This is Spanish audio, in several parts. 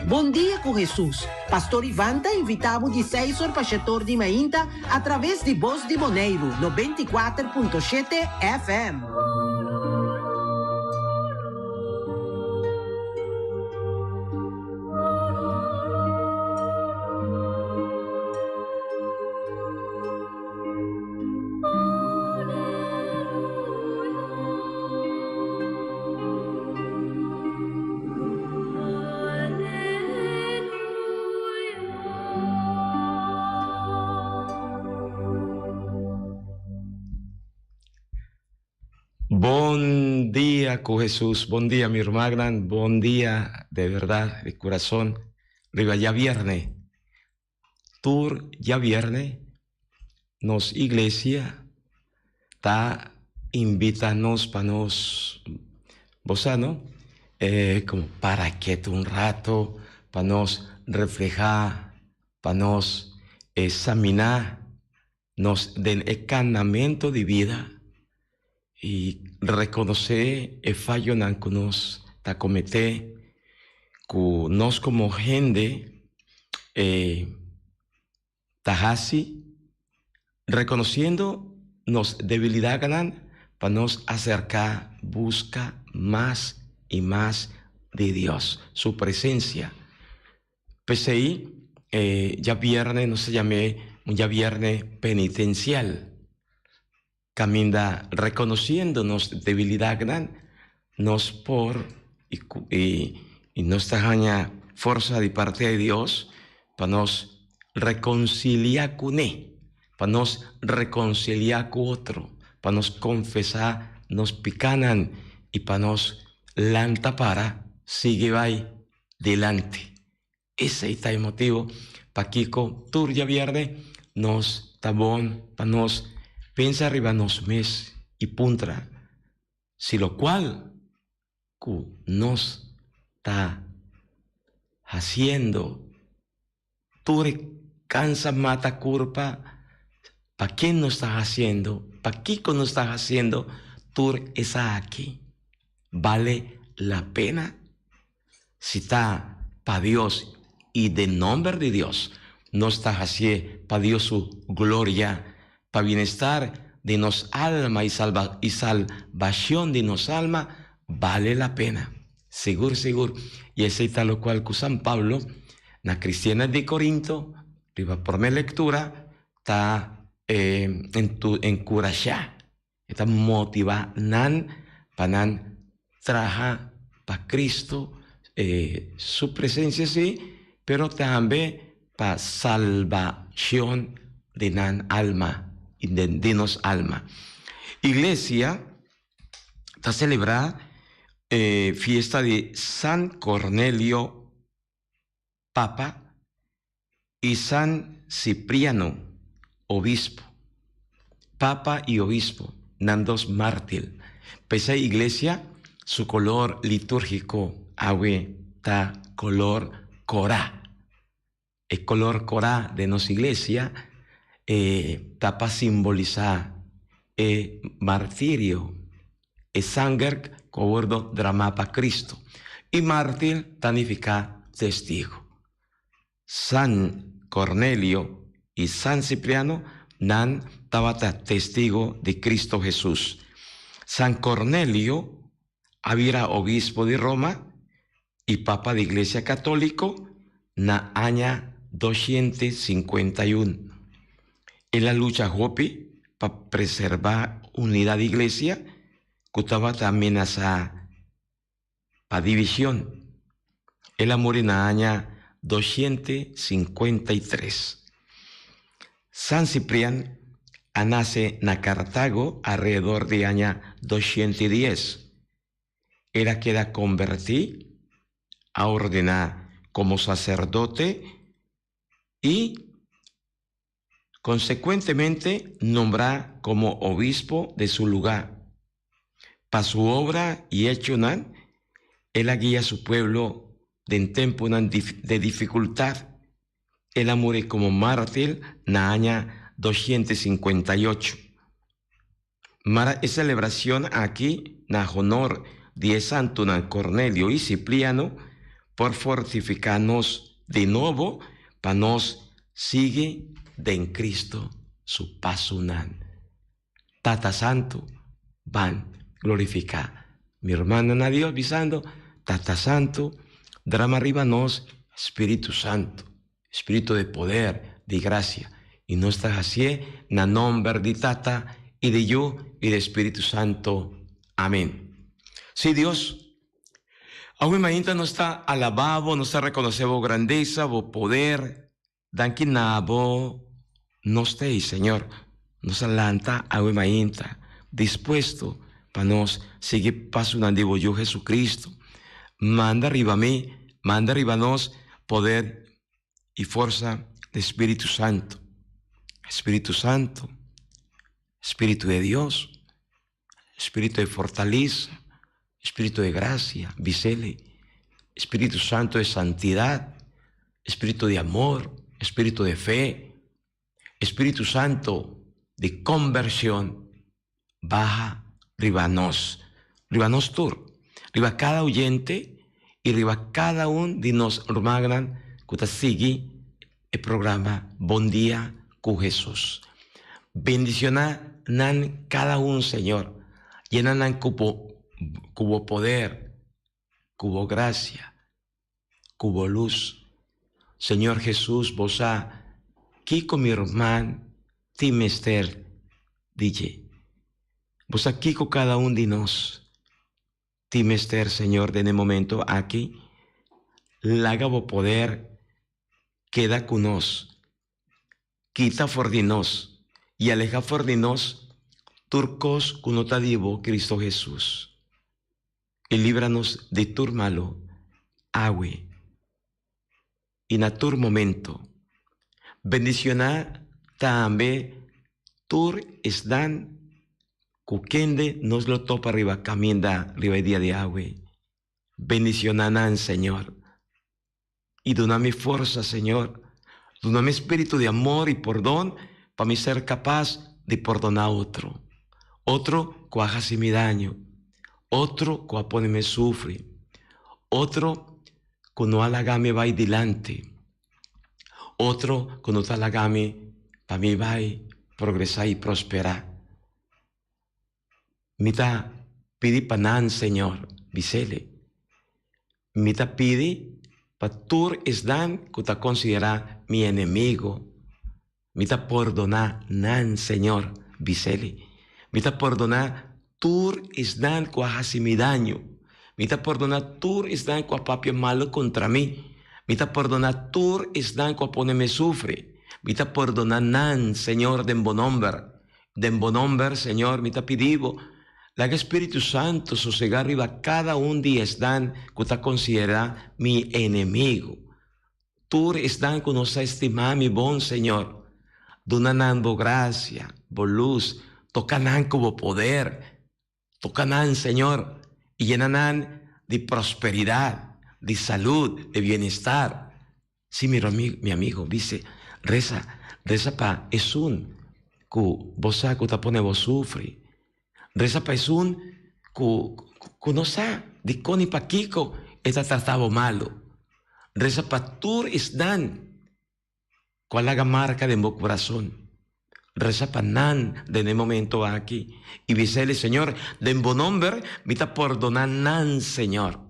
Bom dia com Jesus. Pastor Ivan tá invitamos de 6 horas para Chator de Mainta através de Voz de Boneiro, 94.7 FM. Buen día con Jesús, buen día mi hermana, buen día de verdad, de corazón. Riva ya viernes, tour ya viernes, nos iglesia está invítanos para nos, ¿no? Como para que un rato, para nos reflejar, para nos examinar, nos den encanamiento de vida. Y reconocer el fallo que nos ta comete, que nos como gente, tajasi, reconociendo nos debilidad ganan, para nos acercar, busca más y más de Dios, su presencia. Pues ahí, ya viernes, no se llame, ya viernes penitencial. Camina reconociéndonos debilidad gran, nos por y nuestra haña fuerza de parte de Dios para nos reconciliar con Él, para nos reconciliar con otro, para nos confesar, nos picanan y para nos lanta para sigue vai delante. Ese es el motivo para Kiko Turya viernes nos tabón para nos pensa arriba nos mes y puntra, si lo cual nos está haciendo, tú cansa mata culpa, ¿para quién nos estás haciendo? ¿Para qué nos estás haciendo? Tú esa aquí, ¿vale la pena? Si está para Dios y de nombre de Dios, no estás haciendo para Dios su gloria, para bienestar de nos alma y salvación de nos alma, vale la pena. Seguro. Y ese es tal cual que San Pablo, la cristiana de Corinto, por mi lectura, está en curachá, está motivada para trabajar para Cristo, su presencia sí, pero también para salvación de nan alma. Y de nos alma. Iglesia está celebrada fiesta de San Cornelio Papa y San Cipriano Obispo. Papa y Obispo, nandos mártir. Pese a iglesia, su color litúrgico, está color corá. El color corá de nos iglesia está para simbolizar el martirio, el sangre que bordo drama para Cristo. Y mártir significa testigo. San Cornelio y San Cipriano estaban testigo de Cristo Jesús. San Cornelio había obispo de Roma y papa de Iglesia Católico na año 251. En la lucha Hopi para preservar unidad de iglesia, que estaba amenazada para división. El amor en la año 253. San Cipriano nace en Cartago alrededor de año 210. Era queda convertido a ordenar como sacerdote y consecuentemente nombrar como obispo de su lugar. Para su obra y hecho, él guía a su pueblo en tiempo de dificultad. Él muere como mártir en el año 258. Esa celebración aquí, en honor de Santo Cornelio y Cipriano, por fortificarnos de nuevo, para nos sigue de en Cristo su pasunan. Tata Santo, van glorificar. Mi hermana a Dios avisando, Tata Santo, drama arriba nos, Espíritu Santo, Espíritu de poder, de gracia. Y no está así, na nombre de Tata y de yo y de Espíritu Santo. Amén. Sí, Dios, aún mainta no está alabado, no está reconocido grandeza, o poder, dan que nabo, no esté, Señor, nos alanta aún mainta, dispuesto para nos seguir pasando yo Jesucristo. Manda arriba a mí, manda arriba a nos poder y fuerza del Espíritu Santo. Espíritu Santo, Espíritu de Dios, Espíritu de fortaleza, Espíritu de gracia, Vicele, Espíritu Santo de santidad, Espíritu de amor, Espíritu de fe, Espíritu Santo de conversión, baja ribanos tur, riba cada oyente y riba cada uno de nos magnan que sigue el programa Bon Día con Jesús. Bendiciona nan cada uno, Señor, llenan cubo poder, cubo gracia, cubo luz. Señor Jesús, vos aquí con mi hermano Timester, DJ. Vos aquí con cada uno de nos, Timester, Señor, de en el momento aquí, lágabo poder, queda con nos, quita for de nos, y aleja for de nos, turcos kunota divo Cristo Jesús. Y líbranos de tur malo, agüe, y na tur momento. Bendiciona también tur esdan, cuquende nos lo topa arriba, camienda arriba día de agüe. Bendicionanan, Señor. Y doname fuerza, Señor. Doname espíritu de amor y perdón para mí ser capaz de perdonar a otro. Otro que haga mi daño. Otro que apone sufre. Otro que no halagame va adelante. Otro que no te halagame para mí va a progresar y prosperar. Mita pidi panan, Señor, Vicele. Mita pidi patur esdan que te considera mi enemigo. Mita perdonar nan, Señor, Vicele. Mita perdonar tur esdan que hace mi daño. Mita perdonar tur esdan que papia malo contra mí. Mita perdonar tur esdan que pone sufre. Mita perdonar nan, Señor, den bonomber. Den bonomber, Señor, mita pidivo. La Espíritu Santo sosegar arriba cada un día están que te considera mi enemigo. Tú están que nos estima mi buen Señor. Donanan bo gracia, bo luz, tocanan como poder, tocanan, Señor, y llenanan de prosperidad, de salud, de bienestar. Sí, mi amigo, dice, reza pa es un que vos que te pone vos sufre. Reza pa es un que no sabe de con y pa Kiko está tratado malo. Reza pa tur esdan cual haga marca de mi corazón. Reza pa nan de en el momento aquí. Y visele, Señor, de en bonomber, mita perdonar nan, Señor.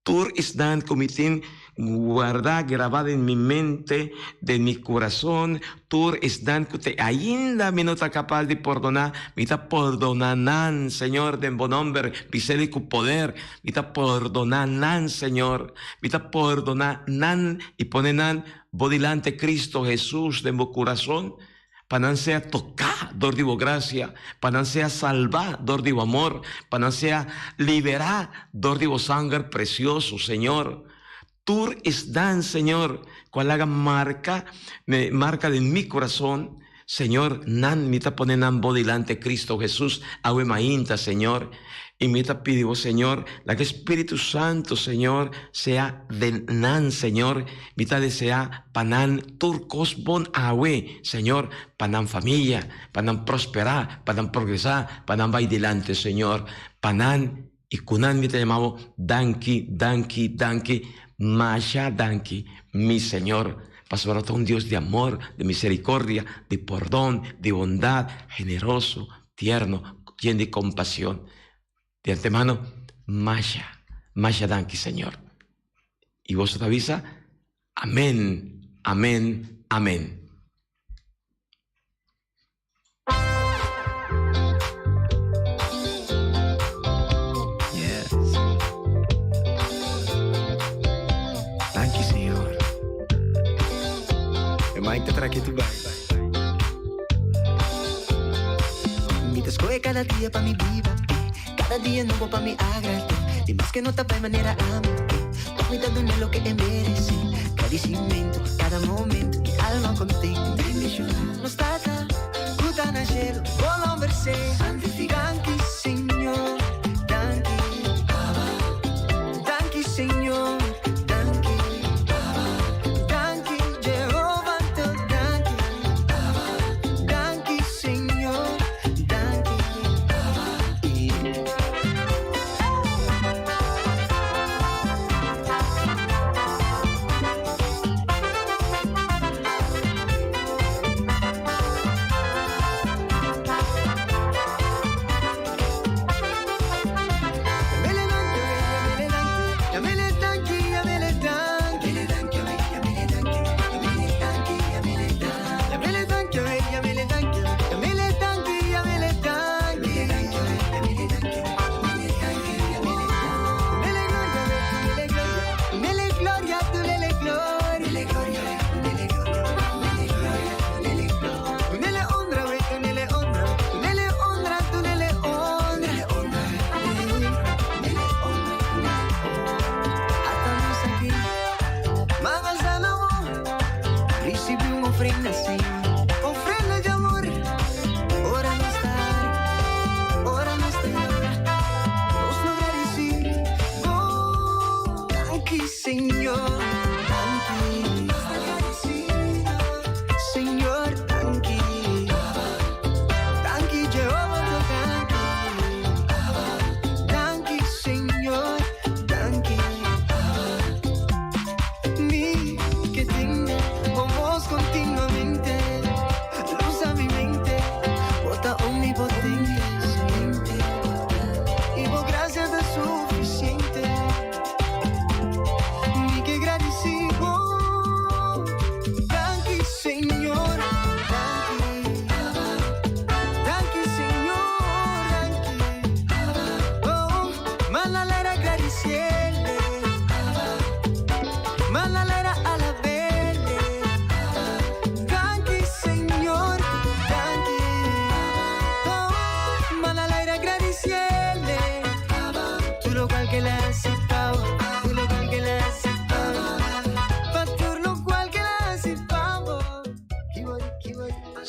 Tur esdan comitín guardar grabada en mi mente, de mi corazón. Tur esdan que te ainda me nota capaz de perdonar. Mita perdonar nan, Señor, de en bonomber, visele cu poder. Mita perdonar nan, Señor. Mita perdonar nan y pone nan bodilante Cristo Jesús de mi corazón. Panan sea tocar, dor digo gracia, panan sea salvar, dor digo amor, panan sea liberar, dor digo sangre precioso, Señor. Tú están, Señor, cual haga marca de mi corazón, Señor, nan mita pone nan bodilante Cristo Jesús, awe mainta, Señor. Y mita pidivo, Señor, la que Espíritu Santo, Señor, sea de nan, Señor, mita desea panan turcos bon awe, Señor, panan familia, panan prosperar, panan progresar, panan va adelante, Señor, panan y kunan mita llamamos danki, Masha Danki, mi Señor. Pastor, un Dios de amor, de misericordia, de perdón, de bondad, generoso, tierno, lleno de compasión. De antemano, Masha Danki, Señor. Y vos te avisa, amén, amén, amén. Te trae tu baile. Mi te escoge cada día pa' mi vida, cada día nuevo pa' mi agradarte. Dimas que no te de manera amante, tô cuidando de lo que merece. Agradecimento, cada momento que alma contém. Não está cá, puta na gelo, vou verse. Danke, Senhor, danke, danke, Senhor.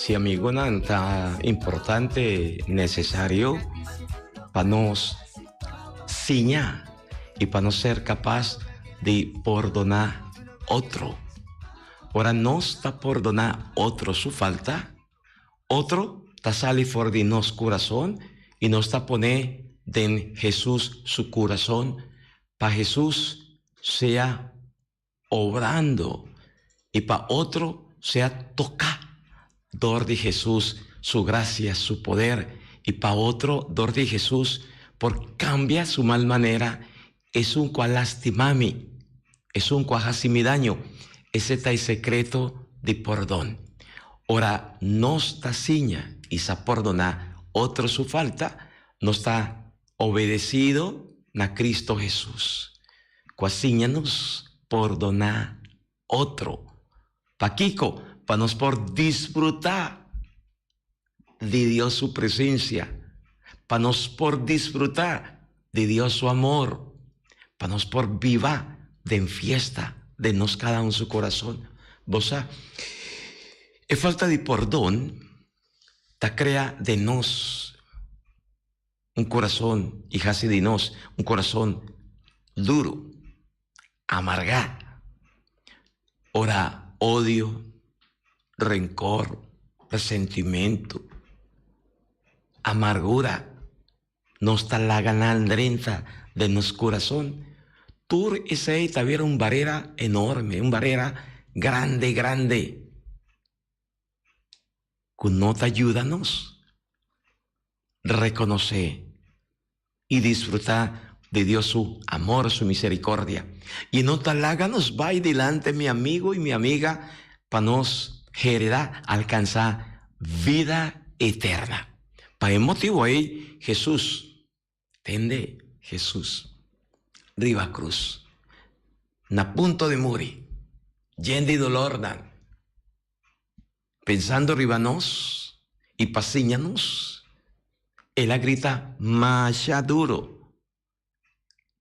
Sí, amigo, nada importante, necesario para nos enseñar y para no ser capaz de perdonar otro. Ahora no está perdonar otro su falta, otro está sale fuera de nos corazón y no está poner en Jesús su corazón para Jesús sea obrando y para otro sea tocar dor de Jesús su gracia, su poder, y para otro dor de Jesús por cambiar su mal manera, es un cual lastimami, es un cual hace mi daño, ese está el secreto de perdón. Ahora, no está ciña y se perdona otro su falta, no está obedecido a Cristo Jesús. Cuasíñanos perdonar otro. Paquico, para nos por disfrutar de Dios su presencia, para nos por disfrutar de Dios su amor, para nos por viva de fiesta de nos cada uno su corazón. Vos es falta de perdón, ta crea de nos un corazón, y hace de nos un corazón duro, amargado. Ora, odio, rencor, resentimiento, amargura, no está la ganandrenza de nuestro corazón. Tur ese tuviera una barrera enorme, una barrera grande, grande. Que no te ayúdanos a reconocer y disfrutar de Dios su amor, su misericordia. Y no te háganos va delante, mi amigo y mi amiga, para nos heredar, alcanzar vida eterna. Para el motivo ahí, Jesús, tende Jesús, riba cruz, na punto de morir, lleno de dolor, pensando riba nos y pasíñanos, él grita, más duro,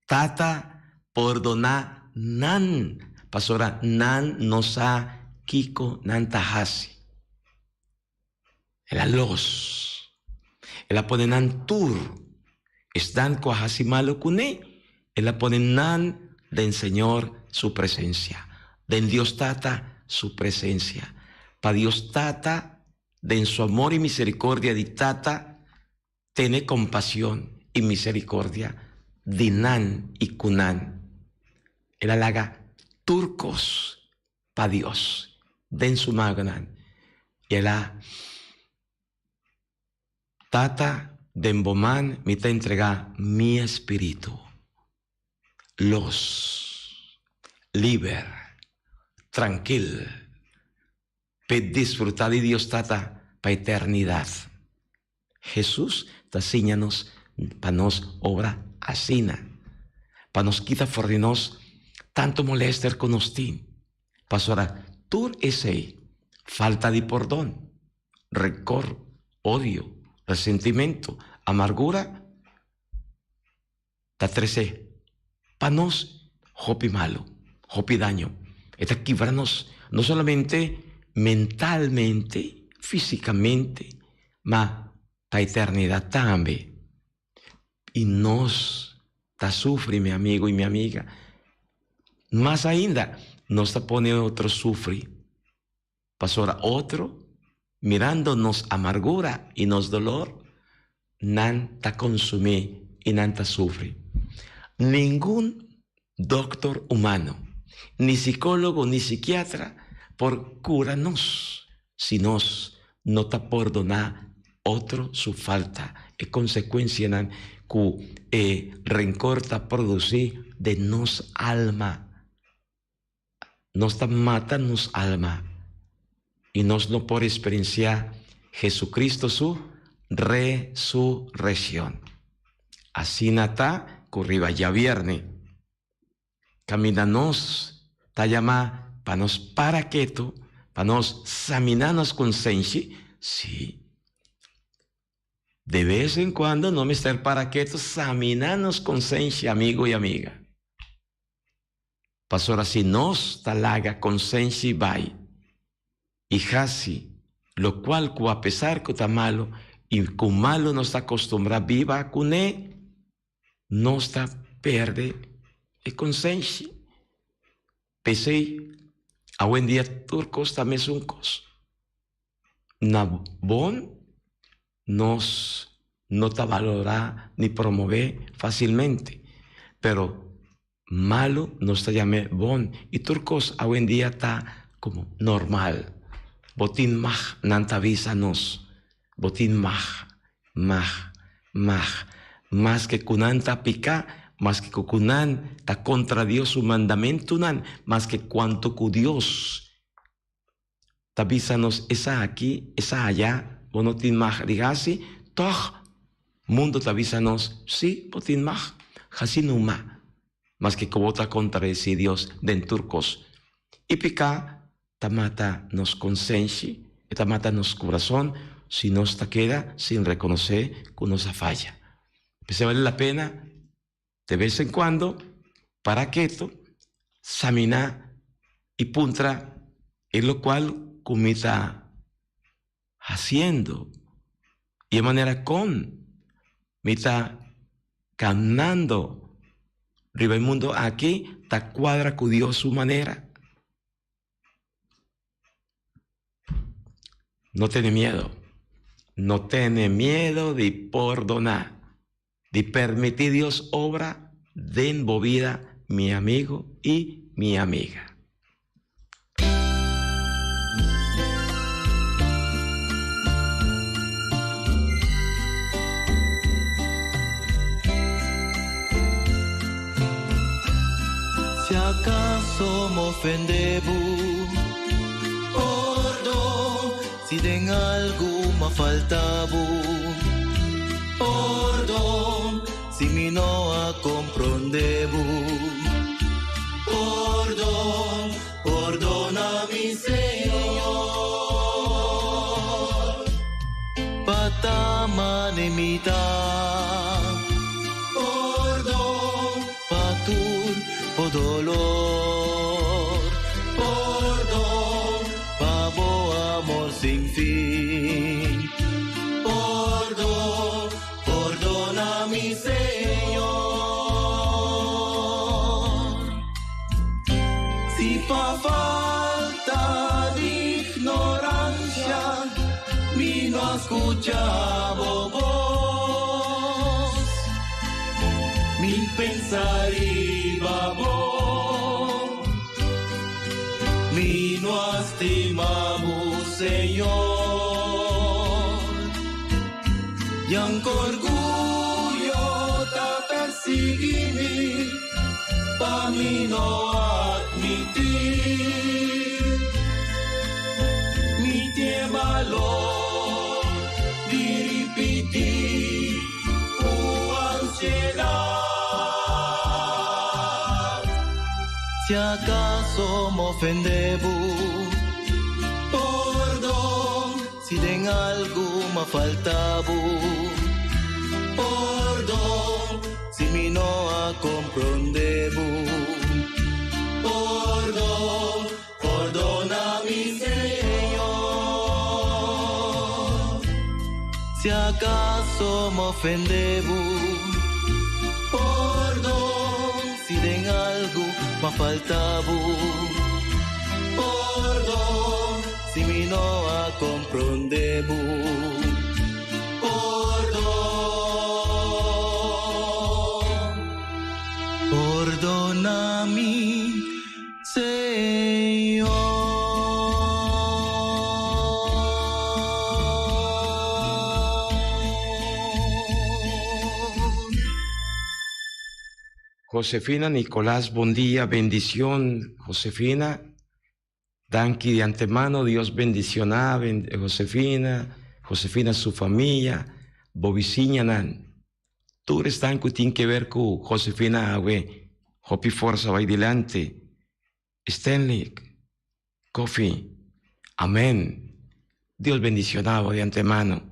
tata, perdona, nan, pasora, nan nosa, kiko, nan tahasi. La los, la pone nan tur, están coajasi malo cune, la pone nan den Señor su presencia, den Dios tata su presencia, pa Dios tata, den su amor y misericordia di tata, tiene compasión y misericordia di nan y kunan, el halaga turcos pa Dios, den su magnan, y la tata den boman me te entrega mi espíritu, los liber, tranquil, para disfrutar de Dios tata para eternidad. Jesús te enseñanos para nos obra asina, para nos quita for de nos tanto molester con nosotros. Pastora, tú ese falta de perdón, rencor, odio, resentimiento, amargura, ta trece, para nos hopi malo, hopi daño, está quebrarnos no solamente mentalmente, físicamente, ma ta eternidad también. Y nos ta sufre, mi amigo y mi amiga. Más ainda, nos ta pone otro sufre. Pasora otro, mirándonos amargura y nos dolor, nan ta consume y nan ta sufre. Ningún doctor humano, ni psicólogo, ni psiquiatra, por curarnos, si nos no ta perdonar otro su falta, y consecuencia nan que rencor ta producir de nos alma, nos ta mata nos alma, y nos no por experiencia Jesucristo su resurrección. Así nata curriba ya viernes, caminanos ta llama para nos paraqueto, para nos examinarnos con sensi, sí. De vez en cuando no me estar paraqueto, examinarnos con sensi, amigo y amiga. Pasora, si nos talaga con sensi vai, y hasi, lo cual a pesar que está malo, y con malo no está acostumbrado viva con él, no está perde el consensi. Pese a buen día turcos también suncos. Na bon nos no te valora ni promover fácilmente, pero malo nos te llame bon. Y turcos a buen día está como normal. Botín maj nantavisa nos. Botín maj, más que kunanta pica. Más que kunan ta contra Dios su mandamiento nan, más que cuanto que Dios tavísanos esa aquí, esa allá, bonotin maj digasi, toch mundo tavísanos, sí, botin maj, hasinuma, más que cobota contra ese Dios den turcos. Y pica tamata nos consensi, tamata nos corazón, si nos ta queda sin reconocer que nos falla. Pues vale la pena de vez en cuando, para quieto, examinar y puntra, es lo cual comita haciendo, y de manera con, mita caminando, arriba el mundo aquí, ta cuadra con Dios su manera. No tiene miedo de perdonar, de permitir Dios obra de embobida mi amigo y mi amiga. Si acaso me ofendemos, perdón. Si den alguma faltavo, perdón. Si mi no a comprendebo, perdón. Perdona mi Señor. Patama de mitad, perdón. Patur por dolor, perdón, pavo amor sin fin, perdón, perdona mi Señor. Si fa falta de ignorancia, mi no escuchaba voz, mi pensar iba vos, mi no estimamos Señor, y aunque orgullo te persigue, pa' mí no admitir, mi tie valor de repetir, ansiedad. Si acaso me ofendemos, perdón. Si den algo me faltavo, perdón. Si mi no a comprendebo, perdón. Perdona mi Señor. Si acaso me ofendemos, perdón. Si den algo me faltavo, perdón. Si mi no a comprendebo, perdón. Perdona mi Señor. Josefina Nicolás, buen día, bendición, Josefina. Danki de antemano, Dios bendiciona, Josefina su familia, Bobiciñanan. Tú eres tan que tiene que ver con Josefina, güey. Hopi fuerza, va adelante. Stanley, Kofi, amén. Dios bendicionaba de antemano.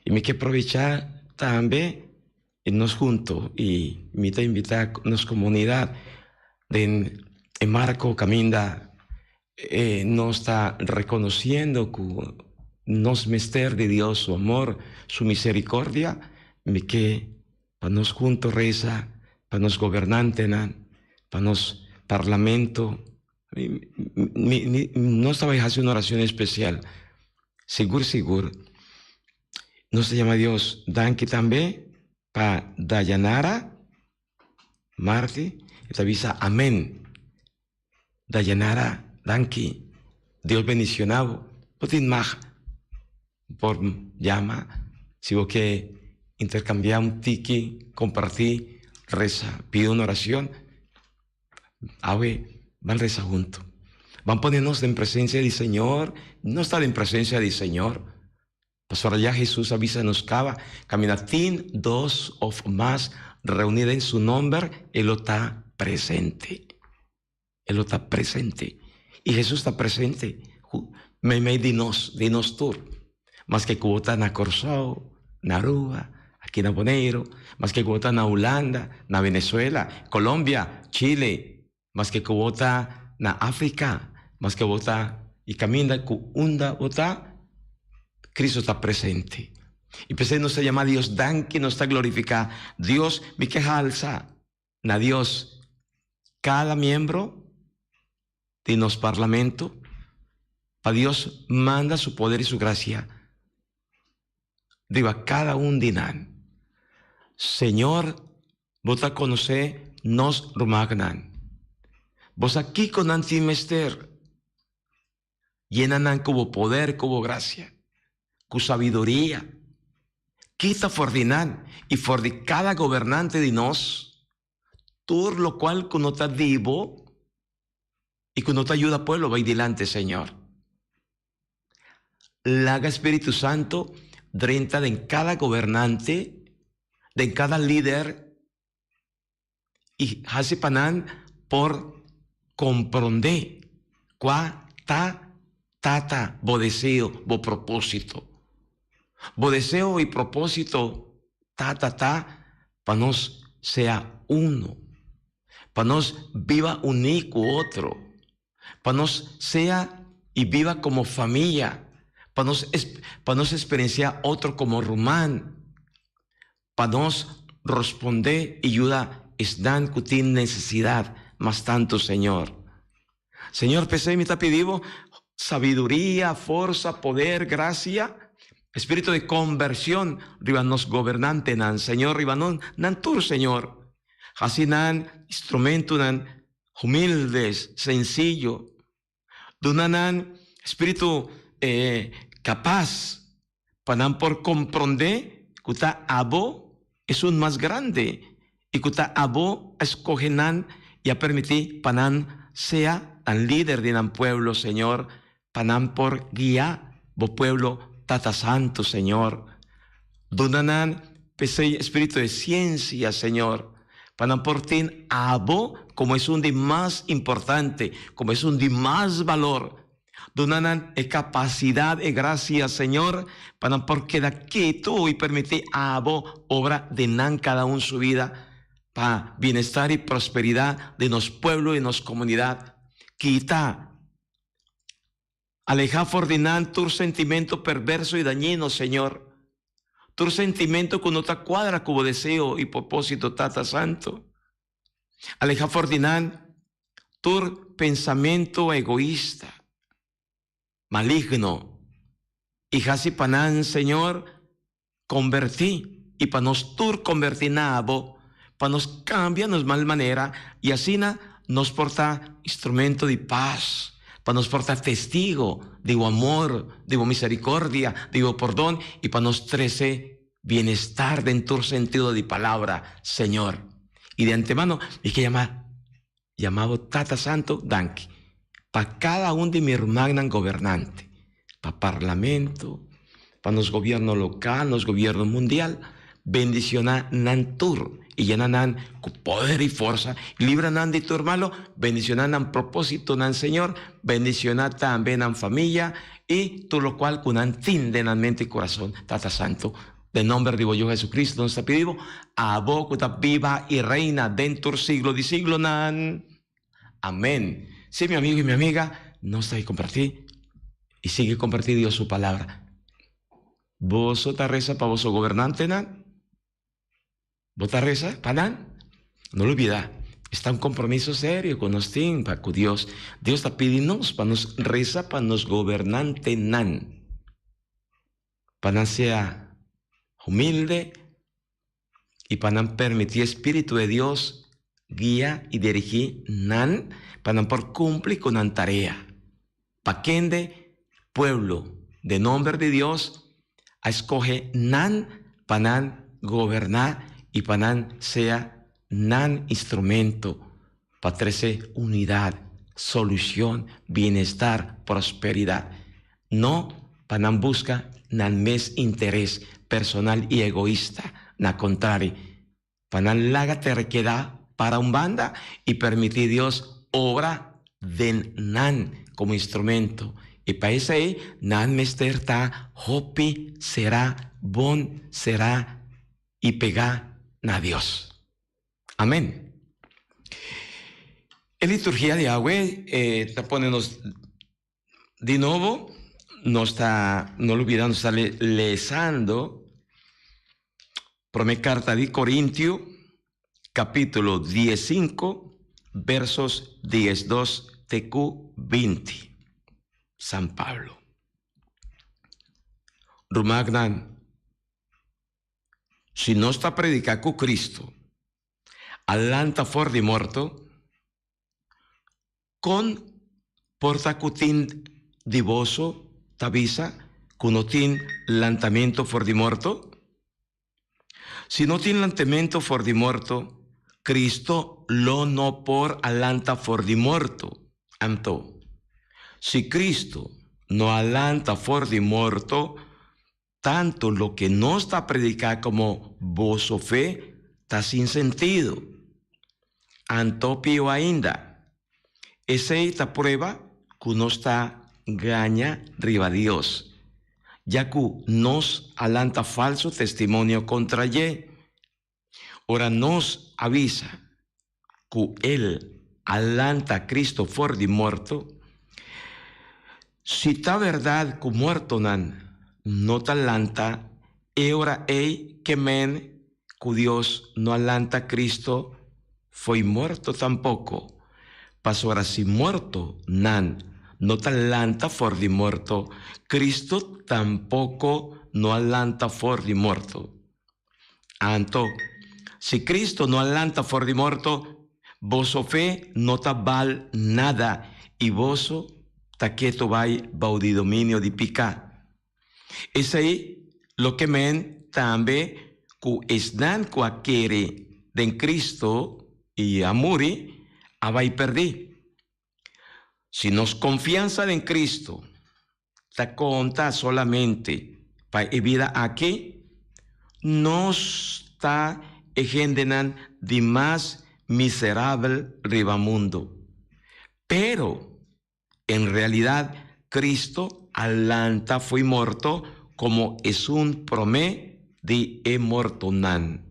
Y me que aprovechar también nos juntos y me te invitar a nos comunidad en marco caminda nos está reconociendo que nos mester de Dios su amor, su misericordia, me que para nos juntos reza, para nos gobernantes, para nos parlamento, no estaba haciendo una oración especial, seguro, no se llama Dios, Danke también, para Dayanara, Marti, y te avisa, amén, Dayanara, Danke, Dios bendicionado, Putin Maj, por llama, si vos que intercambiar un tiki, compartir, reza, pide una oración, van reza juntos, van ponernos en presencia del Señor, no estar en presencia del Señor. Pues ahora ya Jesús avisa nos cava, caminatín dos o más reunidos en su nombre, Él está presente. Él está presente. Y Jesús está presente. Me dinos tú. Más que cubota na Corsao, na Aruba, aquí en Bonaire, más que cubota na Holanda, na Venezuela, Colombia, Chile, más que cubota na África, más que bota y camina unda bota. Cristo está presente. Y pues no se llama Dios Danke, no está glorificado. Dios, mi queja alza. Na Dios, cada miembro de los parlamentos, para Dios manda su poder y su gracia. Diga, cada un dinan. Señor, vota conocer nos rumagnan. Vos aquí con antimester. Llenan como poder, como gracia, con sabiduría. Quita fordinan y for de cada gobernante de nos. Todo lo cual con nota vivo y con nota ayuda pueblo va adelante, Señor. Laga Espíritu Santo, drenta de en cada gobernante, de en cada líder, y hace panan por comprender cuá tata, bo deseo, bo propósito. Bo deseo y propósito, para nos sea uno, para nos viva único otro, para nos sea y viva como familia, para nos experienciar otro como rumán, para nos responder y ayuda están que tienen necesidad, más tanto, Señor. Señor, pese me está pidiendo sabiduría, fuerza, poder, gracia, espíritu de conversión, ribanos gobernante nan, Señor, ribanon nan tur, Señor. Así nan instrumento nan humildes, sencillo. Dunanan espíritu capaz, panan por comprender, kuta abo es un más grande. Y kuta abo escogenan y a permitir panan sea tan líder de nan pueblo, Señor, panan por guía, bo pueblo Tata Santo, Señor. Donanan pese espíritu de ciencia, Señor. Panan por tin abo, como es un de más importante, como es un de más valor. Donanan capacidad y gracia, Señor, panan por quedar quieto y permitir abo obra de nan cada uno su vida, para bienestar y prosperidad de nos pueblo y nos comunidad. Quita. Aleja fordinan tu sentimiento perverso y dañino, Señor. Tu sentimiento con otra cuadra como deseo y propósito, Tata Santo. Aleja fordinan tu pensamiento egoísta, maligno. Y hasi panan, Señor, convertí. Y para nos tur convertinabo, para nos cambia nos mal manera. Y así nos porta instrumento de paz. Para nos portar testigo, digo amor, digo misericordia, digo perdón, y para nos trece bienestar dentro del sentido de palabra, Señor. Y de antemano, es que llamado Tata Santo, danke, para cada uno de mi hermanos gobernante, para parlamento, para los gobiernos local, los gobiernos mundial, bendicionar nantur, y llenan con poder y fuerza, libranan de tu hermano, bendicionan propósito nan Señor, bendicionan también en familia, y todo lo cual con antinde en mente y corazón, Tata Santo, de nombre de yo Jesucristo, nos pedimos, a vos viva y reina dentro siglo de siglo nan. Amén. Sí, mi amigo y mi amiga, no está ahí compartir, y sigue compartir Dios su palabra. Vos te reza para vos gobernante nan. ¿Vos reza? ¿Panan? No lo olvida. Está un compromiso serio con nosotros, para con Dios. Dios está pidiendo para nos reza, para nos gobernante nan. Para sea humilde y para permitir Espíritu de Dios guía y dirigir nan, para por cumplir con la tarea. Para que pueblo de nombre de Dios a escoger nan para gobernar y para sea nan instrumento para traer unidad, solución, bienestar, prosperidad. No para busca nan mes interés personal y egoísta, na contrario, para la terquedad para un banda y permitir Dios obra de nan como instrumento. Y para eso nan mester ta hopi será bon será y pega a Dios. Amén. En liturgia de Yahweh, te ponemos de nuevo, no lo olvidando, está leyendo por carta de Corintio, capítulo 15, versos 12 TQ 20. San Pablo. Rumagnan. Si no está predicando Cristo, alanta for de muerto, con porta cutin divoso tabisa, cunotin lantamento for di morto. Si no tiene lantamento for di morto, Cristo lo no por alanta for di morto. Anto, si Cristo no alanta for di morto, tanto lo que no está predicado como voz o fe, está sin sentido. Antopio ainda. Esa es la prueba que no está gaña riba Dios, ya que nos alanta falso testimonio contra ye. Ahora nos avisa que él alanta a Cristo for di muerto. Si está verdad que muerto no te alanta, y ahora que men que Dios no alanta a Cristo fue muerto tampoco. Pasó ahora si muerto no te alanta for di muerto, Cristo tampoco no alanta for di muerto. Anto, si Cristo no alanta for di muerto, voso fe no te val nada y voso taqueto vai baudidominio di pica. Es ahí lo que men también que esnan que quiere de Cristo y amuri avai perdí. Si nos confianza en Cristo, ta conta solamente para vida aquí, nos está ejendenan de más miserable ribamundo. Pero, en realidad, Cristo alanta fue muerto como es un promé de emortonan.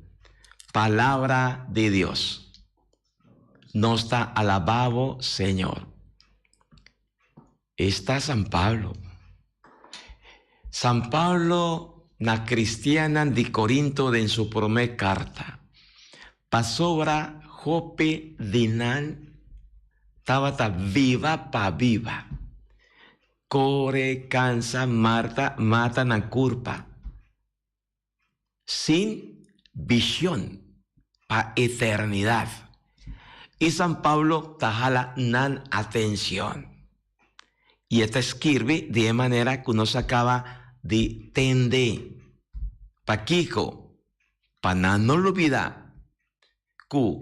Palabra de Dios. Nos está alabado, Señor. Está San Pablo. San Pablo, na cristiana de Corinto, en su promé carta. Pasobra jope dinan, tabata viva pa viva. Core, cansa, Marta, mata na curpa. Sin visión pa eternidad. Y San Pablo tajala nan atención. Y esta escribe de manera que uno se acaba de tender. Pa Kiko, pa no lo olvida. Que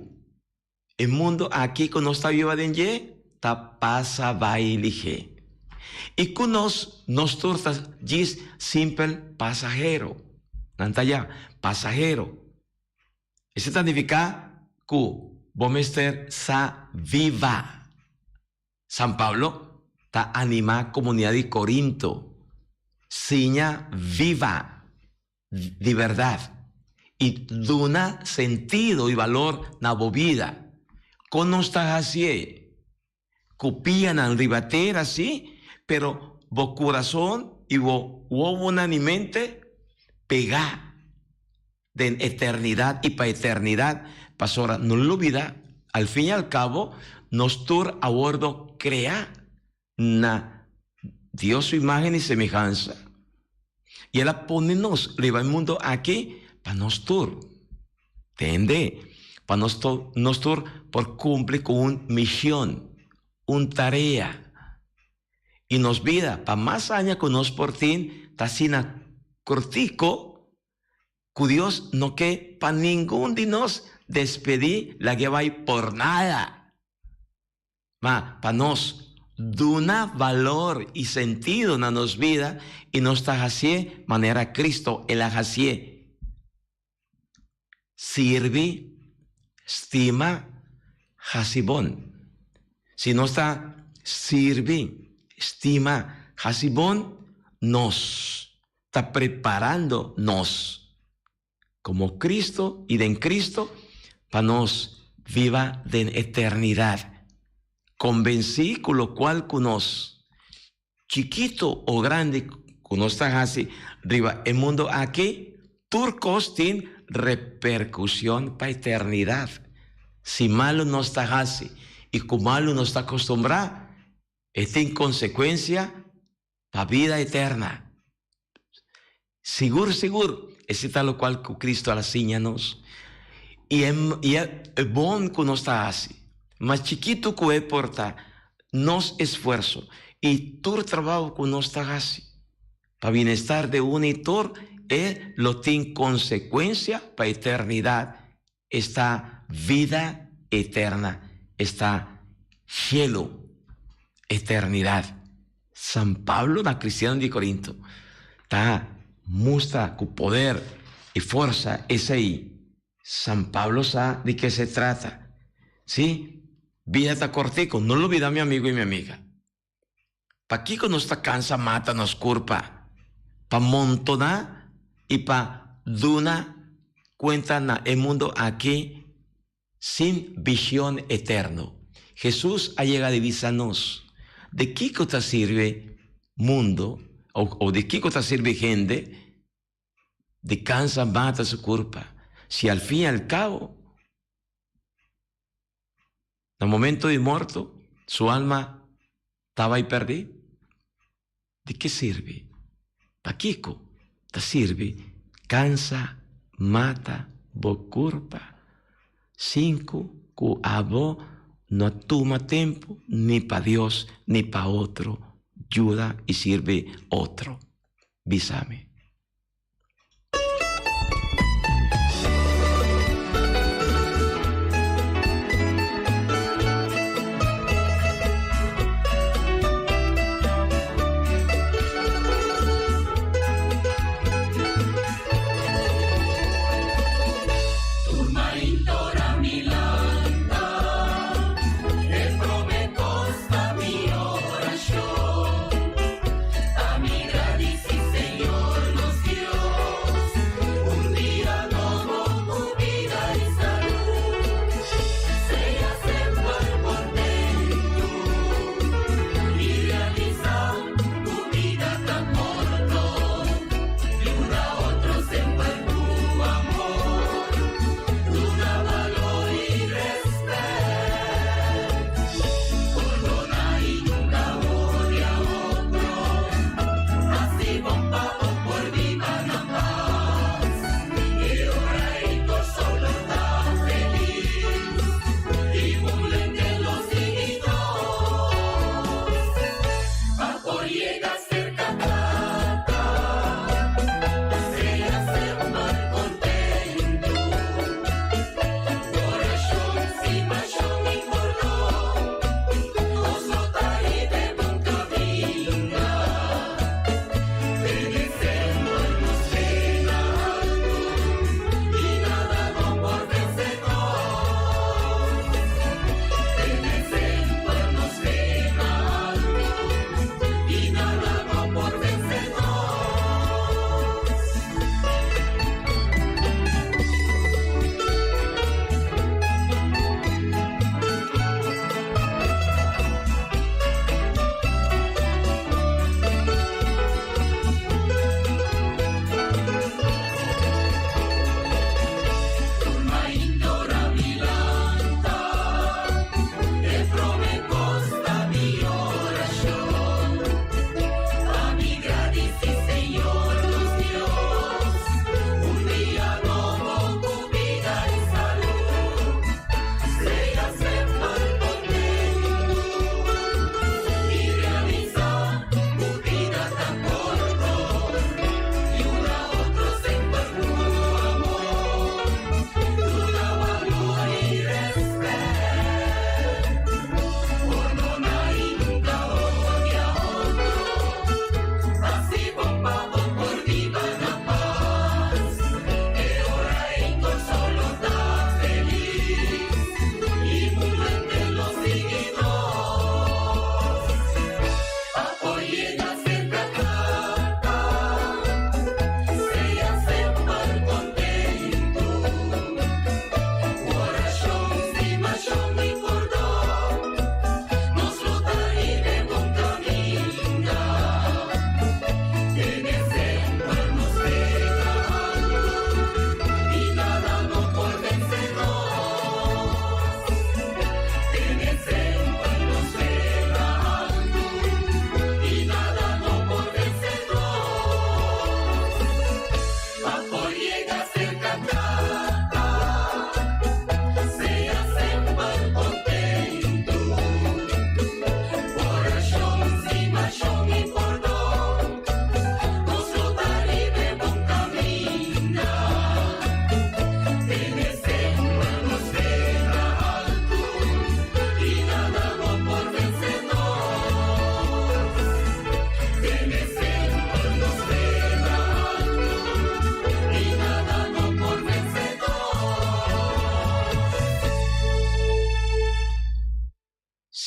el mundo aquí que no está viva de ye, ta pasa bailige. Y que nos tortas gis simple pasajero. Nantaya, pasajero. Eso significa que bomester sa viva. San Pablo ta anima comunidad de Corinto, seña viva, de verdad, y duna sentido y valor na vida. Con no está así, copian al ribater así, pero vo corazón y vo unanimemente pega de eternidad y para eternidad. Pasora, no lo olvida, al fin y al cabo, nos tur a bordo crea na Dios su imagen y semejanza. Y él ponernos riba el mundo aquí para nos tur. ¿Entiende? Para nos tur por cumplir con una misión, una tarea. Y nos vida, para más años que nos por ti, tasina cortico, que Dios no que para ningún de nos despedir la que va por nada. Para nos duna valor y sentido en nos vida y nos está así manera Cristo el así sirve estima hasibón. Si no está sirve estima hasibón, nos está preparando nos como Cristo y de en Cristo para nos viva de eternidad. Convencí con lo cual nos chiquito o grande que no está así arriba el mundo aquí turcos tienen repercusión para eternidad. Si malo no está así y como malo no está acostumbrado, es en consecuencia para vida eterna. Seguro, ese tal lo cual que Cristo la nos y es bon que no está así. Más chiquito que porta nos esfuerzo y tu trabajo con nos tagasi. Para bienestar de un y tur lo tiene consecuencia para eternidad. Esta vida eterna, esta cielo, eternidad. San Pablo, la cristiana de Corinto, muestra con poder y fuerza ese ahí. San Pablo sabe de qué se trata. ¿Sí? Vida está cortico, no lo olvida mi amigo y mi amiga. Pa' Kiko nos está cansa, mata, nos culpa. Pa' montonar y pa' duna cuenta na el mundo aquí sin visión eterno. Jesús ha llegado a avisarnos de qué te sirve mundo o de qué te sirve gente de cansa, mata su culpa. Si al fin y al cabo, en el momento de muerto, su alma estaba ahí perdida, ¿de qué sirve? ¿Para qué te sirve? Cansa, mata, bo culpa. 5, que a vos no toma tiempo ni para Dios ni para otro. Ayuda y sirve otro. Bísame. Señor.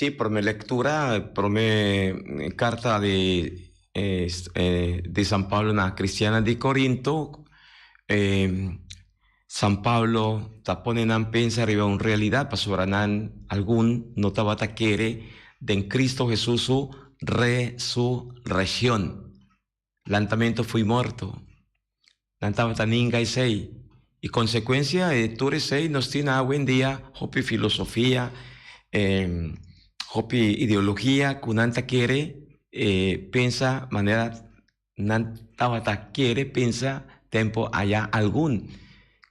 Sí, por mi lectura, por mi carta de San Pablo en la Cristiana de Corinto, San Pablo ta ponen pensa arriba en realidad pasoranan algún no tabata quiere de en Cristo Jesús su resurrección. Lantamento fui muerto. Lantabata ninga y sei. Y consecuencia de tu sei nos tiene hoy en día hopi filosofía, hopi ideología, kunanta quiere, pensa manera, nantabata quiere, pensa tiempo allá algún,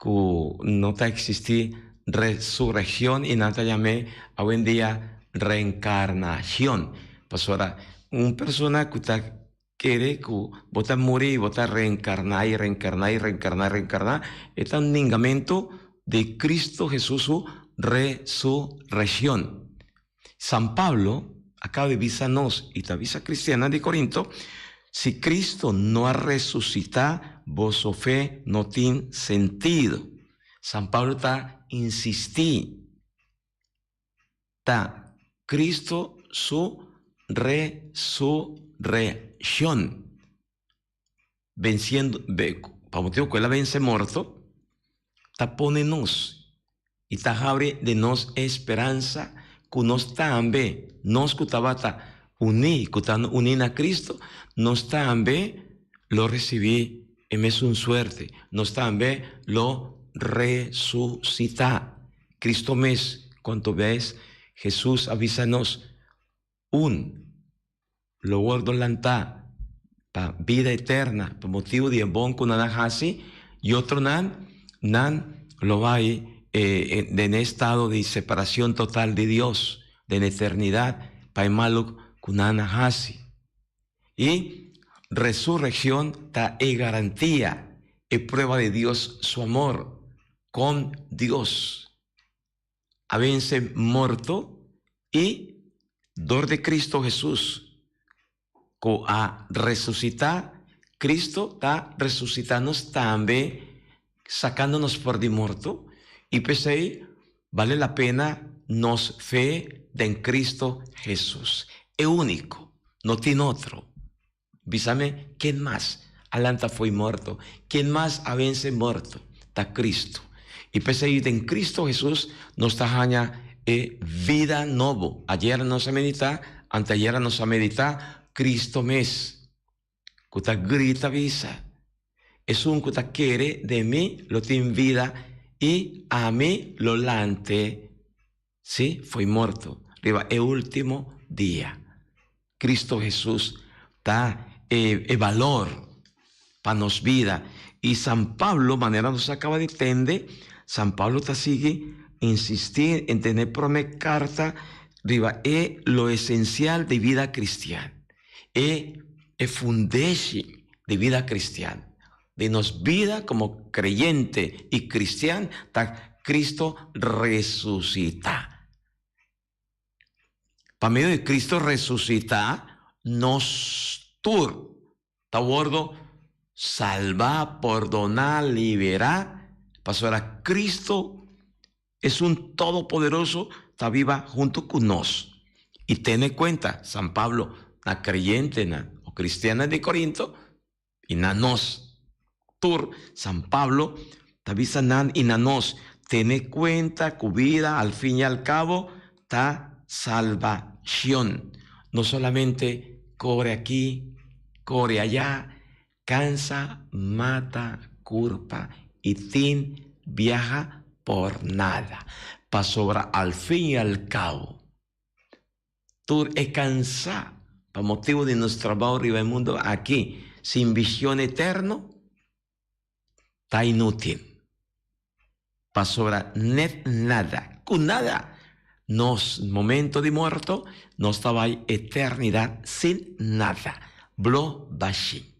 que no ta existir resurrección y nanta llamé hoy en día reencarnación. Pues ahora, una persona que ta quiere que vota morir, vota reencarnar y reencarnar y reencarnar, reencarnar, es un ligamento de Cristo Jesús su resurrección. San Pablo acaba de avisarnos y la visa cristiana de Corinto, si Cristo no ha resucitado, vuestra fe no tiene sentido. San Pablo está insistiendo, está Cristo su resurrección, venciendo, para motivo que él vence muerto, está ponenos y está abre de nos esperanza, que nos también, nos cutabata unir a Cristo, nos también lo recibí en un suerte, nos también lo resucita. Cristo mes, cuanto ves, Jesús avísanos, lo guardo lanta, para vida eterna, por motivo de bon con anajasi, y otro nan lo va en estado de separación total de Dios, de la eternidad, para malo con anajasi. Y resurrección ta garantía, prueba de Dios su amor con Dios. Habense muerto y dor de Cristo Jesús, co a resucitar, Cristo está resucitándonos también, sacándonos por de muerto, y pues ahí vale la pena nos fe de en Cristo Jesús. Es único, no tiene otro. Vísame, ¿quién más? Alanta fue muerto. ¿Quién más avance muerto? Está Cristo. Y pues ahí de en Cristo Jesús nos tajaña vida nuevo. Ayer nos a meditar, anteayer nos a meditar, Cristo mes. Cuta grita visa. Es un cuta quiere de mí, lo tiene vida, y a mí lo lante. Sí, fue muerto. Arriba, el último día. Cristo Jesús da el valor para nos vida. Y San Pablo, manera nos acaba de entender, San Pablo te sigue insistir en tener por mi carta, arriba, lo esencial de vida cristiana. El fundation de vida cristiana. De nos vida como creyente y cristiano, ta Cristo resucita. Para medio de Cristo resucita, nos tur, ta bordo, salvar, perdonar, liberar. Pasó a Cristo, es un todopoderoso, está viva junto con nos. Y ten en cuenta, San Pablo, la creyente o cristiana de Corinto, y na nos. Tur, San Pablo, Tavisa nan y nanos, tiene cuenta que vida al fin y al cabo ta salvación. No solamente corre aquí, corre allá, cansa, mata, culpa y tin viaja por nada. Pa sobra al fin y al cabo. Tur es cansado, por motivo de nuestro trabajo arriba del mundo aquí, sin visión eterna. Está inútil. Pasora net nada, con nada. Nos momento de muerto, no estaba ahí eternidad sin nada. Blo bashi.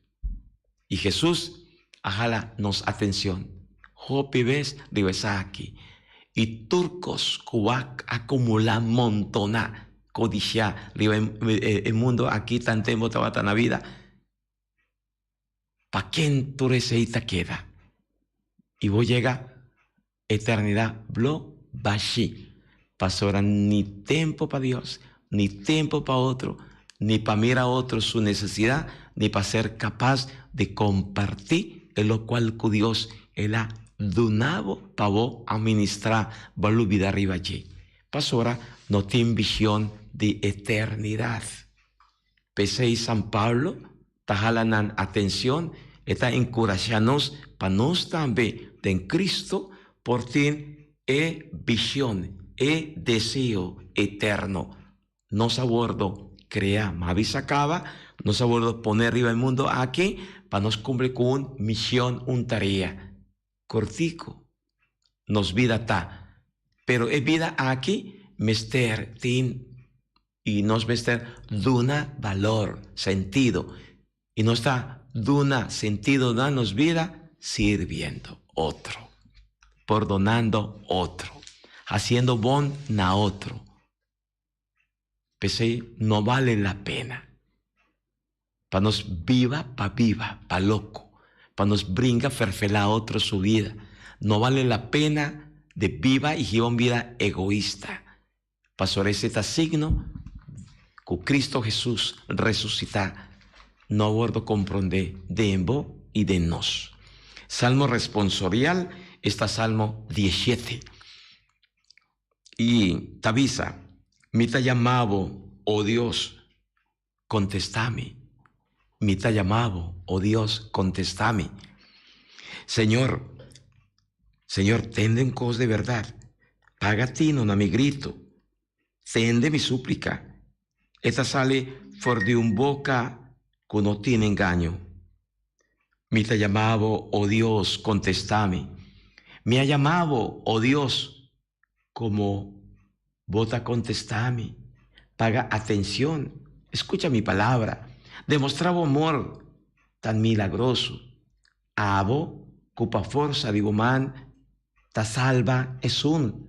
Y Jesús, ajala nos atención. Hopi ves, rivesa aquí. Y turcos, cuac, acumula montona, codicia, el mundo aquí tan tempo tabata na vida. ¿Pa quién tu receita queda? Y vos llega eternidad, blo bashi. Pasora ni tiempo para Dios, ni tiempo para otro, ni para mirar a otro su necesidad, ni para ser capaz de compartir en lo cual que Dios él ha donado para vos administrar la vida arriba allí. Pasora no tiene visión de eternidad. Pese y San Pablo está jalando atención, está encorajándonos para nos también de en Cristo por tener visión, deseo eterno. No se abordo crear, más acaba, no se abordo poner arriba el mundo aquí para nos cumplir con una misión, una tarea. Cortico, nos vida está, pero es vida aquí, mester, tin, y nos mester duna valor, sentido, y no está duna sentido, danos vida, sirviendo otro, perdonando otro, haciendo bon na otro. Pese no vale la pena. Para nos viva, pa loco. Para nos brinca ferfela a otro su vida. No vale la pena de viva y llevar una vida egoísta. Para este signo, con Cristo Jesús resucita, no abordo comprender de en vos y de nos. Salmo responsorial, está Salmo 17. Y Tabisa, mi te llamado, oh Dios, contestame. Mi te llamado, oh Dios, contestame. Señor, tende en cos de verdad. Paga ti no mi grito. Tende mi súplica. Esta sale for de un boca que no tiene engaño. Mi te llamado, oh Dios, contestame. Me ha llamado, oh Dios, como vota contestame. Paga atención. Escucha mi palabra. Demostraba amor tan milagroso. Abo, cupa forza di man, ta salva es un.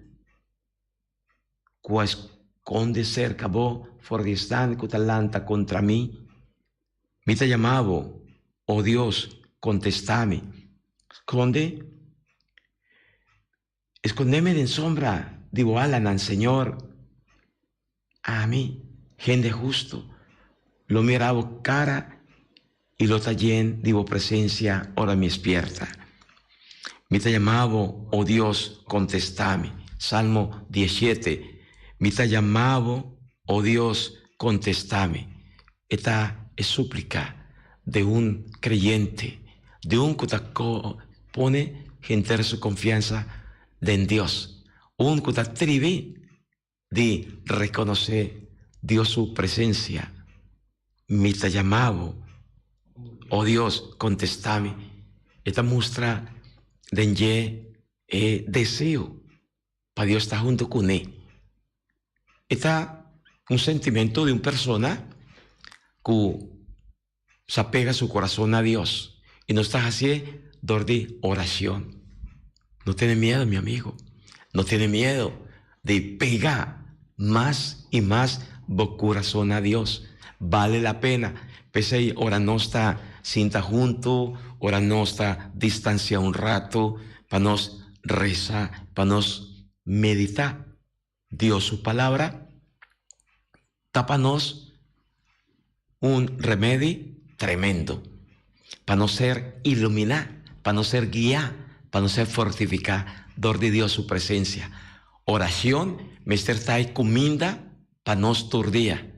Pues conde cerca bo, fordistan cutalanta contra mí. Mi te llamabo, oh Dios, contestame. Escondeme en sombra, digo Alanan, Señor. A mí, gente justo, lo miraba cara y lo tallen, digo presencia, ahora me despierta. Mi te llamabo, oh Dios, contestame. Salmo 17. Mi te llamabo, oh Dios, contestame. Esta es súplica de un creyente, de un que pone gente su confianza en Dios. Un que atreve de reconocer Dios su presencia. Mi te llamabo, oh Dios, contestame. Esta muestra de deseo para Dios estar junto con él. Está un sentimiento de una persona que se apega su corazón a Dios y no está así de oración. No tiene miedo, mi amigo. No tiene miedo de pegar más y más el corazón a Dios. Vale la pena. Pese ahora no está cinta junto, ahora no está distancia un rato, para nos rezar, para nos meditar. Dios su palabra, tápanos un remedio tremendo, para no ser iluminar, para no ser guiar, para no ser fortificar, dor de Dios su presencia. Oración, mester tai comida, para nos turdía.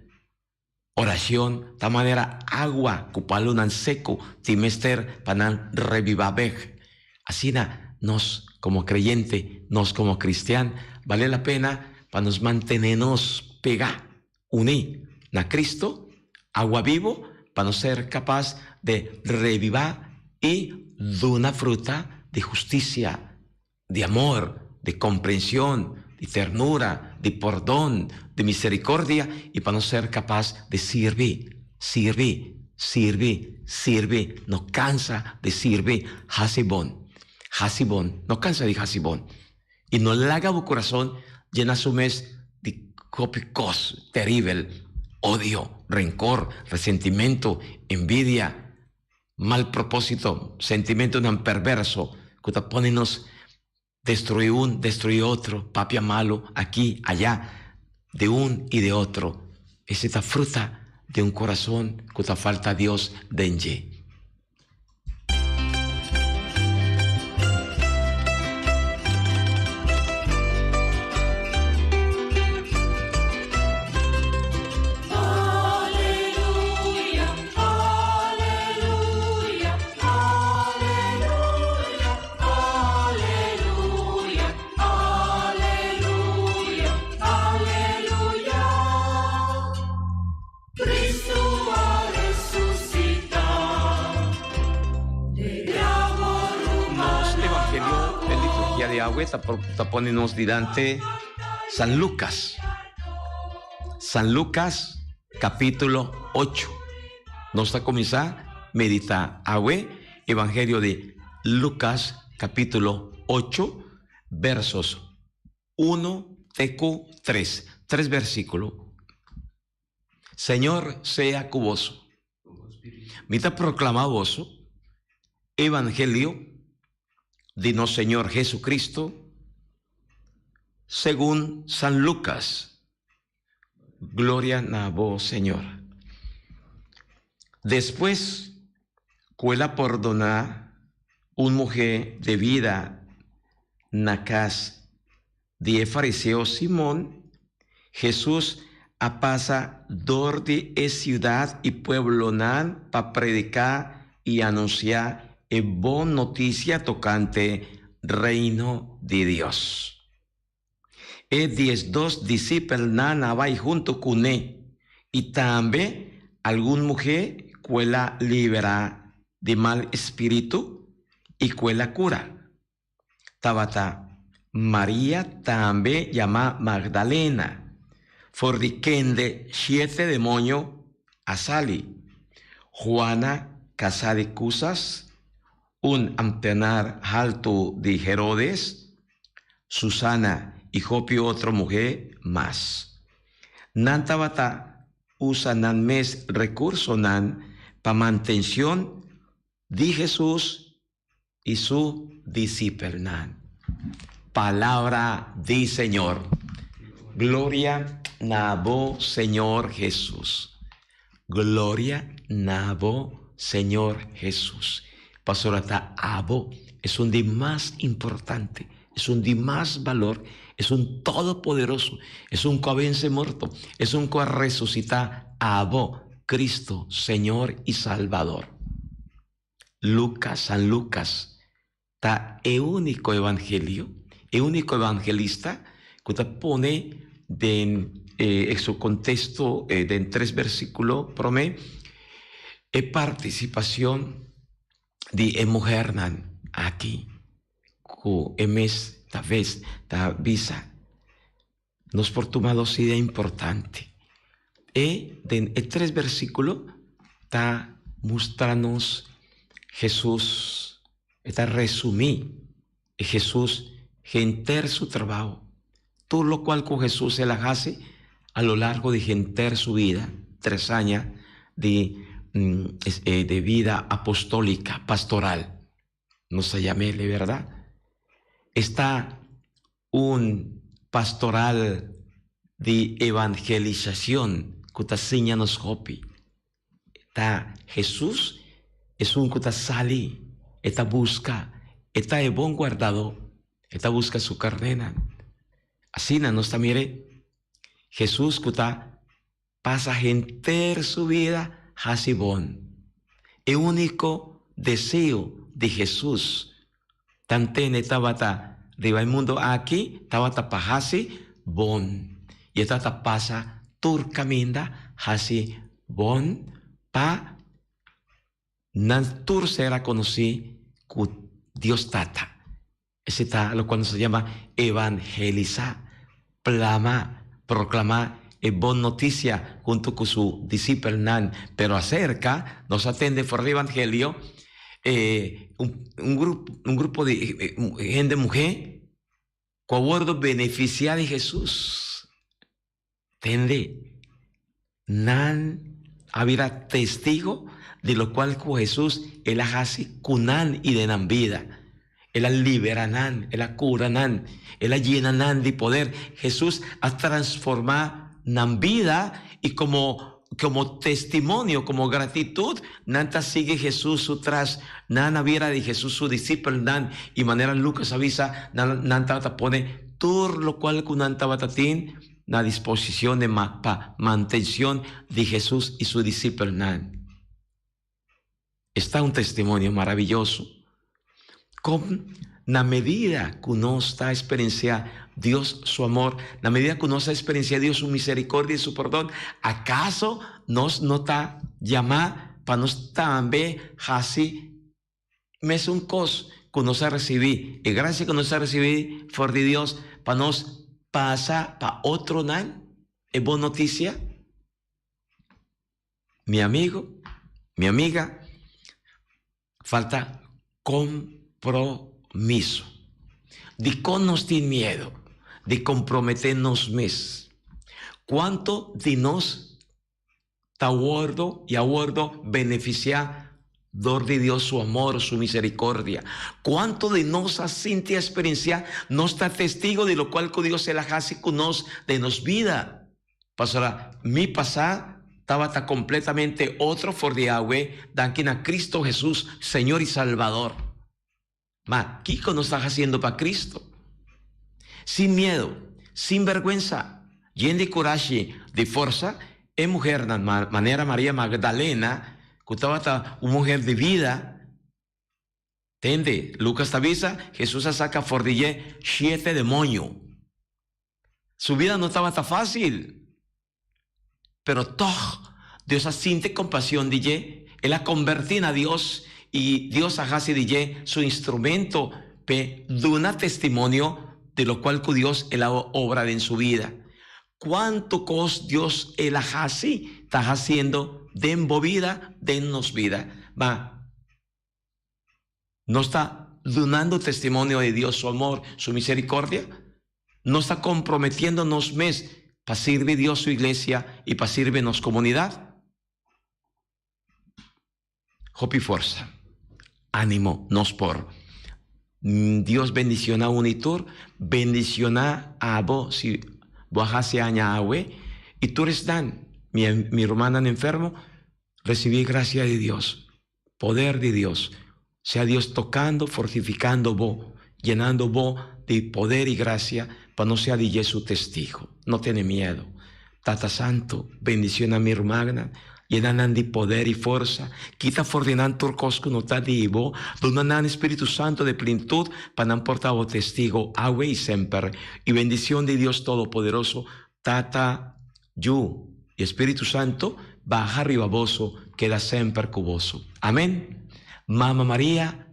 Oración, de manera agua, cupalo nan seco, timester, para revivabej. Así nos como creyente, nos como cristian, vale la pena para nos mantenernos pegar, unir a Cristo, agua vivo, para no ser capaz de revivar y de una fruta de justicia, de amor, de comprensión, de ternura, de perdón, de misericordia, y para no ser capaz de servir, no cansa de servir, hasibón, no cansa de hasibón, y no le haga tu corazón llena su mes de cópicos terrible, odio, rencor, resentimiento, envidia, mal propósito, sentimiento tan perverso, que te ponenos destruir otro, papia malo, aquí, allá, de un y de otro. Es esta fruta de un corazón que te falta a Dios denye. Está poniéndonos delante San Lucas. San Lucas, capítulo 8. Nos está comenzando a meditar agüe, Evangelio de Lucas, capítulo 8, versos 1, tecu 3. 3 versículos. Señor sea cuboso. Mita proclama voso, Evangelio de nuestro Señor Jesucristo, según San Lucas. Gloria a vos, Señor. Después, cuela por donar un mujer de vida nacas de fariseo Simón, Jesús a pasa dor de ciudad y pueblo nan para predicar y anunciar buena noticia tocante reino de Dios. 12 discípulos nan vai junto con él, y también algún mujer cuela libera de mal espíritu y cuela cura. Tabata María también llama Magdalena, fordiquende 7 demonios a sali. Juana casa de Cusas, un antenar alto de Herodes, Susana y Jopio otra mujer más. Nan tabata usa nan mes recurso nan pa mantención de Jesús y su discípulo nan. Palabra del Señor. Gloria nabo Señor Jesús. Gloria nabo Señor Jesús. Pastor, hasta abo es un día más importante, es un día más valor, es un todopoderoso, es un que vence muerto, es un que resucita abo, Cristo, Señor y Salvador. Lucas, San Lucas, está el único evangelio, el único evangelista que te pone en su contexto de en 3 versículos, promé, participación de mujer nan aquí, que mes ta vez ta visa, nos por tomado idea importante. En 3 versículos ta mostrarnos Jesús, está resumí Jesús genter su trabajo, todo lo cual con Jesús se la hace a lo largo de genter su vida, 3 años de vida apostólica, pastoral. No se llame, ¿verdad? Está un pastoral de evangelización que te enseña nos hopi. Está Jesús, es un que te sale, está busca, está de buen guardado, está busca su carnena. Así no está, mire, Jesús que pasa a enter su vida Hasibón. El único deseo de Jesús, tantene tabata de el mundo aquí, tabata pahasi bon. Y esta pasa turcaminda hasi bon pa nan tur será conocí cu Dios tata. Ese está lo cual se llama evangelizar, proclamar buena noticia junto con su discípulo nan, pero acerca nos atende por el evangelio un grupo de gente mujer que abordo beneficiar de Jesús. Tende nan habrá testigo de lo cual con Jesús él hace cunan y de nan vida. Él libera nan, él cura nan, él llena nan de poder. Jesús ha transformado nan vida y como testimonio, como gratitud, nanta sigue Jesús su tras, nana viera de Jesús su discípulo, nan, y manera Lucas avisa, nanta pone tur lo cual kunanta batatín, la disposición de mantención de Jesús y su discípulo, nan. Está un testimonio maravilloso. Con la medida que uno está experienciando Dios su amor, la medida que uno está experienciando Dios su misericordia y su perdón, ¿acaso nos nota llamar para nos también así? Me es un cos que nos ha recibido, y gracias que nos ha recibido por de Dios, para nos pasar para otro nan, es buena noticia. Mi amigo, mi amiga, falta compromiso. De con nos tiene miedo, de comprometernos más. ¿Cuánto de nos está aguardo y aguardo beneficiar de Dios su amor, su misericordia? ¿Cuánto de nos ha sentido experiencia, no está testigo de lo cual con Dios se la hace con nos de nos vida? Pasará, mi pasar estaba completamente otro for de agua, dan a Cristo Jesús, Señor y Salvador. Ma, ¿qué nos está haciendo para Cristo? Sin miedo, sin vergüenza, lleno de coraje, de fuerza, es mujer de manera María Magdalena, que estaba una mujer de vida. ¿Entiende? Lucas avisa, Jesús saca fordille 7 demonios. Su vida no estaba tan fácil, pero todo Dios siente compasión de ella, él la convertía a Dios. Y Dios hace de su instrumento de un testimonio de lo cual Dios él obra en su vida. ¿Cuánto cos Dios él hace, está haciendo de en vida, de en nos vida? Va, no está dando testimonio de Dios, su amor, su misericordia. No está comprometiéndonos más para servir Dios su iglesia y para servirnos comunidad. Hope y fuerza. Ánimo, nos por. Dios bendiciona a Unitur, bendiciona a vos, si vos hace aña agüe, y tú eres dan, mi hermana enfermo, recibí gracia de Dios, poder de Dios, sea Dios tocando, fortificando vos, llenando vos de poder y gracia, para no sea de su testigo, no tiene miedo. Tata Santo, bendición a mi hermana, llenan de poder y fuerza, quita fordinan turcos que no está divo, donan Espíritu Santo de plenitud, para no portar testigo, agua y siempre, y bendición de Dios Todopoderoso, Tata, Yu, y Espíritu Santo, baja arriba voso, queda siempre cuboso. Amén. Mamá María,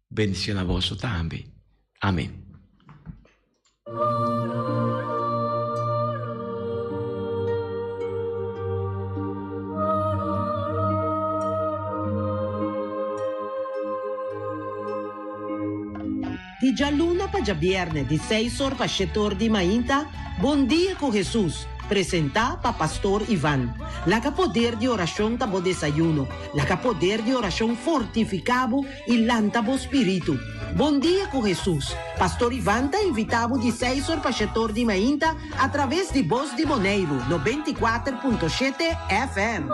bendición a voso también. Amén. Di già luna pa già viernes, di 6 horas pa 7 horas di mainta, Bon Dia con Jesús, presenta pa Pastor Iván. La que poder de oración tabo desayuno, la que poder de oración fortificabo y lantabo espíritu. Bon Dia con Jesús. Pastor Iván te invitamos de 6 horas pa 7 horas di mainta a través de Voz de Boneiro, 94.7 FM.